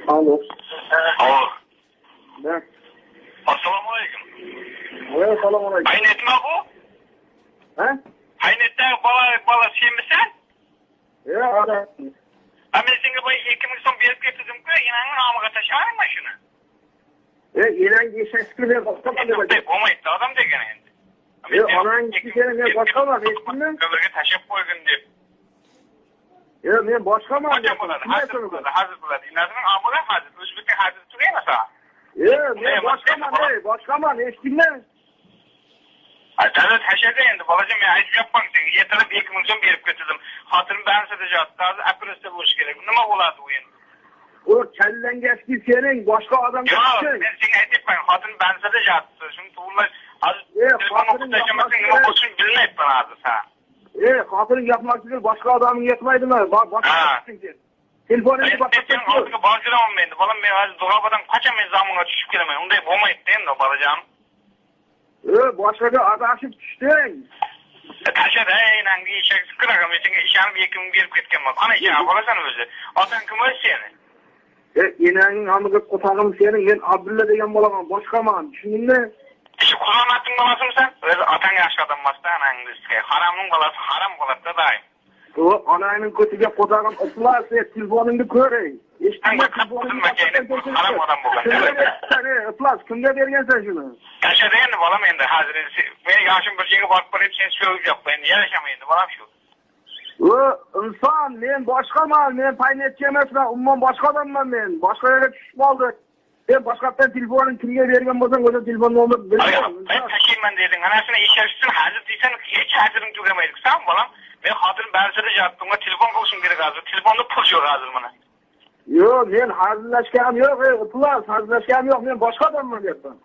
Alo. Alo. Ben. Assalamu alaikum. Evet, selam aleyküm. Haynetme bu? He? Haynette bala şey misin? Ya adam. Ama sen bu 2000 son bir getirdim ki inanın amaga taşımayın mı şunu? İnan geçeşkile başka bir de olmaydı adam degen endi. Anan gidene başka var eskinden. Kömürge taşıp koygun dep. Men başka mı? Hazır bular. İnanın amaga hazır. Özbek'te hazır tutayım mesela. Men başka mı? Eskinden. Tabii taşıdı endi. Babacım ya hiç yapmam sen. Yeterli 2 milyon berip getirdim. Hatırım ben satacağım. Tarzı akıllısı buluş gerek. Nima boladı bu endi? O kellen geçti senin başka adam yok ben sana aytip ben hatırım ben satacağım. Şimdi tuğullar telefonu kutaşamasın nima olsun bilmeyip bana adı sana. Hatırın yapmak için başka adamın yetmeydi mi? Başka telefonunu başka sen artık bağcıramam ben de. Balam ben hadi dolabdan kaçam ben zamına düşüp gelemem. Onday olmayıp değil mi balacağım? Başka bir adaşıp düştün. Taşadı inan bir işe sıkırakam. Sen işanı bir yekim berip ketken bak. Ana işe balasan özü. Atan kim öz seni? İnanın amıgıp kutağım senin. Ben Abdullah degen bolamam. Başka mı? Düşündün mü? İşte Kur'an attın balasın sen? Atan yaşlı adam bastı ananın diske. Haramın balası haram balası da daim. O anayının kötüge kutağım ıslarsa telefonunu körey. Hangi kapatın makine haram adam bu kadar. Islas kimde bergen sen şunu? Taşadı endi balam endi hazır. Beni yaşım bir şeyge bakıp hep sen söyleyip yap. Ben yaşamayındı balam şu. İnsan men başka mı? Men paynetçi emesme. Umman başka adamman men. Başka yere düşüp aldı. Ben başkaptan telefonun kimge bergen bolsan o telefon olmadı. Ben taşıyım ben dedin. Anasına işersin hazır değilsen hiç hazırın tügemeydik. Sen balam. Ben hatırım ben sana attığımda telefon bulsun gerek hazır. Telefonda pul yok hazır bana. Yok men hazırlaşkanım yok. Hazırlaşkanım yok. Men başka adamman yaptım.